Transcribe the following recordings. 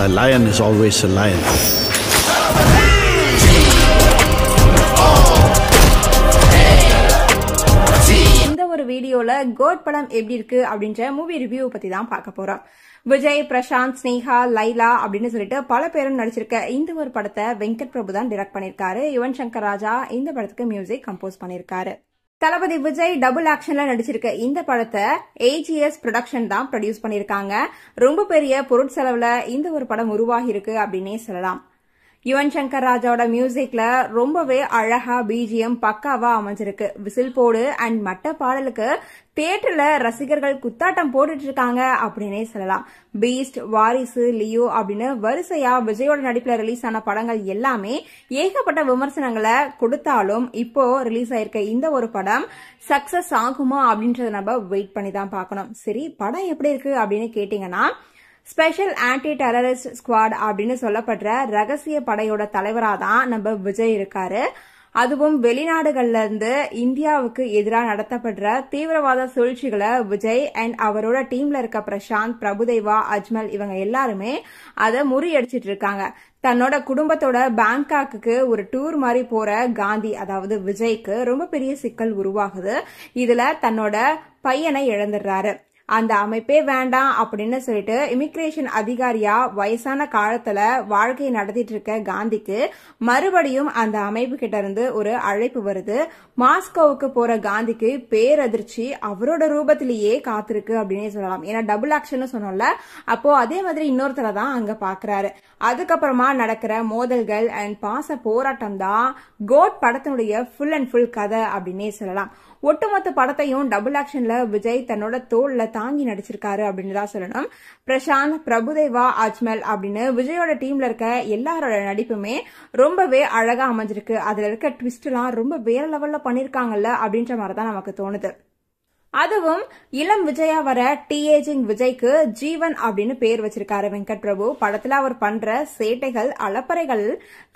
A lion is always a lion. இந்த ஒரு வீடியோல கோட் படம் எப்படி இருக்கு அப்படின்ற மூவி ரிவ்யூ பத்தி தான் பார்க்க போறோம். விஜய், பிரசாந்த், ஸ்னேகா, லைலா அப்படின்னு சொல்லிட்டு பல பேரும் நடிச்சிருக்க இந்த ஒரு படத்தை வெங்கட் பிரபு தான் டைரக்ட் பண்ணிருக்காரு. யுவன் சங்கர் ராஜா இந்த படத்துக்கு மியூசிக் கம்போஸ் பண்ணிருக்காரு. தளபதி விஜய் டபுள் ஆக்ஷன்ல நடிச்சிருக்க இந்த படத்தை AGS ப்ரொடக்ஷன் தான் ப்ரொடியூஸ் பண்ணிருக்காங்க. ரொம்ப பெரிய பொருட்செலவுல இந்த ஒரு படம் உருவாகி இருக்கு அப்படின்னே சொல்லலாம். யுவன் சங்கர் ராஜாவோட மியூசிக்ல ரொம்பவே அழகா BGM பக்காவா அமைஞ்சிருக்கு. விசில் போடு அண்ட் மட்ட பாடலுக்கு தியேட்டர்ல ரசிகர்கள் குத்தாட்டம் போட்டுட்டு இருக்காங்க அப்படின்னே சொல்லலாம். பீஸ்ட், வாரிசு, லியோ அப்படின்னு வரிசையா விஜயோட நடிப்புல ரிலீஸ் ஆன படங்கள் எல்லாமே ஏகப்பட்ட விமர்சனங்களை கொடுத்தாலும் இப்போ ரிலீஸ் ஆயிருக்க இந்த ஒரு படம் சக்சஸ் ஆகுமா அப்படின்றத நம்ம வெயிட் பண்ணி தான் பார்க்கணும். சரி, படம் எப்படி இருக்கு அப்படின்னு கேட்டீங்கன்னா, ஸ்பெஷல் ஆன்டி டெரரிஸ்ட் ஸ்குவாட் அப்படின்னு சொல்லப்படுற ரகசிய படையோட தலைவரா தான் நம்ம விஜய் இருக்காரு. அதுவும் வெளிநாடுகள்ல இருந்து இந்தியாவுக்கு எதிராக நடத்தப்படுற தீவிரவாத சூழ்ச்சிகளை விஜய் அண்ட் அவரோட டீம்ல இருக்க பிரசாந்த், பிரபுதேவா, அஜ்மல் இவங்க எல்லாருமே அதை முறியடிச்சிட்டு இருக்காங்க. தன்னோட குடும்பத்தோட பேங்காக்கு ஒரு டூர் மாதிரி போற காந்தி, அதாவது விஜய்க்கு ரொம்ப பெரிய சிக்கல் உருவாகுது. இதுல தன்னோட பையனை இழந்துடுறாரு. அந்த அமைப்பே வேண்டாம் அப்படின்னு சொல்லிட்டு இமிகிரேஷன் அதிகாரியா வயசான காலத்துல வாழ்க்கையை நடத்திட்டு இருக்க காந்திக்கு மறுபடியும் அந்த அமைப்பு கிட்ட இருந்து ஒரு அழைப்பு வருது. மாஸ்கோவுக்கு போற காந்திக்கு பேரதிர்ச்சி அவரோட ரூபத்திலேயே காத்திருக்கு அப்படின்னே சொல்லலாம். ஏன்னா டபுள் ஆக்ஷன் சொன்னோம்ல, அப்போ அதே மாதிரி இன்னொருத்தர தான் அங்க பாக்குறாரு. அதுக்கப்புறமா நடக்கிற மோதல்கள் அண்ட் பாச போராட்டம் தான் கோட் படத்தினுடைய ஃபுல் அண்ட் ஃபுல் கதை அப்படின்னே சொல்லலாம். ஒட்டுமொத்த படத்தையும் டபுள் ஆக்ஷன்ல விஜய் தன்னோட தோல்ல தாங்கி நடிச்சிருக்காரு அப்படின்னு தான் சொல்லணும். பிரசாந்த், பிரபுதேவா, அஜ்மல் அப்படின்னு விஜயோட டீம்ல இருக்க எல்லாரோட நடிப்புமே ரொம்பவே அழகா அமைஞ்சிருக்கு. அதுல இருக்க ட்விஸ்ட் எல்லாம் ரொம்ப வேற லெவல்ல பண்ணிருக்காங்கல்ல அப்படின்ற மாதிரிதான் நமக்கு தோணுது. அதுவும் இளம் விஜயா வர டீஏஜிங் விஜய்க்கு ஜீவன் அப்படின்னு பேர் வச்சிருக்காரு வெங்கட் பிரபு. படத்துல அவர் பண்ற சேட்டைகள், அலப்பறைகள்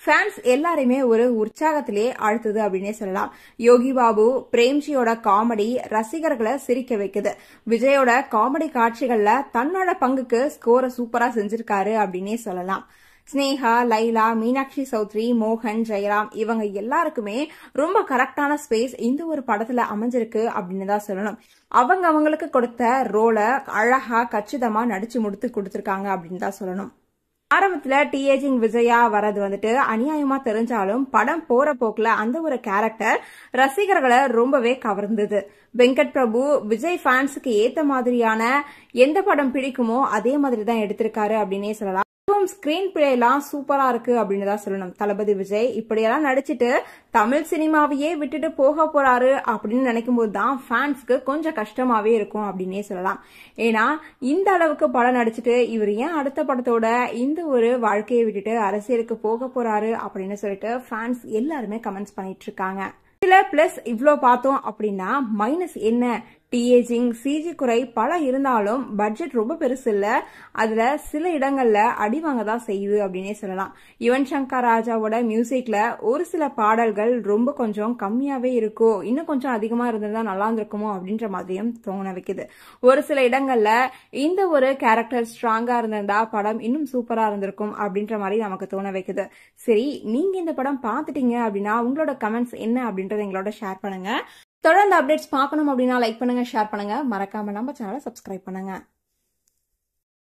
ஃபேன்ஸ் எல்லாருமே ஒரு உற்சாகத்திலே ஆழ்த்துது அப்படின்னே சொல்லலாம். யோகி பாபு, பிரேம்ஜியோட காமெடி ரசிகர்களை சிரிக்க வைக்குது. விஜயோட காமெடி காட்சிகள்ல தன்னோட பங்குக்கு ஸ்கோரை சூப்பரா செஞ்சிருக்காரு அப்படின்னே சொல்லலாம். ஸ்னேகா, லைலா, மீனாட்சி சௌத்ரி, மோகன், ஜெயராம் இவங்க எல்லாருக்குமே ரொம்ப கரெக்டான ஸ்பேஸ் இந்த ஒரு படத்துல அமைஞ்சிருக்கு அப்படின்னு தான் சொல்லணும். அவங்களுக்கு கொடுத்த ரோலை அழகா கச்சிதமா நடிச்சு முடித்து கொடுத்திருக்காங்க அப்படின்னு தான் சொல்லணும். ஆரம்பத்துல டீஏஜிங் விஜயா வரது வந்துட்டு அநியாயமா தெரிஞ்சாலும் படம் போற போக்குல அந்த ஒரு கேரக்டர் ரசிகர்களை ரொம்பவே கவர்ந்தது. வெங்கட் பிரபு விஜய் ஃபேன்ஸுக்கு ஏத்த மாதிரியான எந்த படம் பிடிக்குமோ அதே மாதிரி தான் எடுத்திருக்காரு அப்படின்னே சொல்லலாம். ஸ்கிரீன் பிளே எல்லாம் சூப்பரா இருக்கு அப்படின்னு தான் சொல்லணும். தளபதி விஜய் இப்படியெல்லாம் நடிச்சிட்டு தமிழ் சினிமாவையே விட்டுட்டு போக போறாரு அப்படின்னு நினைக்கும் போது தான் ஃபேன்ஸ்க்கு கொஞ்சம் கஷ்டமாவே இருக்கும் அப்படின்னே சொல்லலாம். ஏன்னா இந்த அளவுக்கு படம் நடிச்சிட்டு இவர் ஏன் அடுத்த படத்தோட இந்த ஒரு வாழ்க்கையை விட்டுட்டு அரசியலுக்கு போக போறாரு அப்படின்னு சொல்லிட்டு ஃபேன்ஸ் எல்லாருமே கமெண்ட்ஸ் பண்ணிட்டு இருக்காங்க. இதுல பிளஸ் இவ்ளோ பார்த்தோம் அப்படின்னா மைனஸ் என்ன? டீஏஜிங், சிஜி குறை பல இருந்தாலும் பட்ஜெட் ரொம்ப பெருசு இல்ல. அதுல சில இடங்கள்ல அடிவாங்க தான் செய்யுது அப்படின்னே சொல்லலாம். யுவன் சங்கர் ராஜாவோட மியூசிக்ல ஒரு சில பாடல்கள் ரொம்ப கொஞ்சம் கம்மியாவே இருக்கோ, இன்னும் கொஞ்சம் அதிகமா இருந்திருந்தா நல்லா இருந்திருக்குமோ அப்படின்ற மாதிரியும் தோண வைக்குது. ஒரு சில இடங்கள்ல இந்த ஒரு கேரக்டர் ஸ்ட்ராங்கா இருந்திருந்தா படம் இன்னும் சூப்பரா இருந்திருக்கும் அப்படின்ற மாதிரி நமக்கு தோண வைக்குது. சரி, நீங்க இந்த படம் பாத்துட்டீங்க அப்படின்னா உங்களோட கமெண்ட்ஸ் என்ன அப்படின்றத எங்களோட ஷேர் பண்ணுங்க. தொடர்ந்து அப்டேட்ஸ் பார்க்கணும் அப்படின்னா லைக் பண்ணுங்க, ஷேர் பண்ணுங்க, மறக்காம நம்ம சேனலை சப்ஸ்கிரைப் பண்ணுங்க.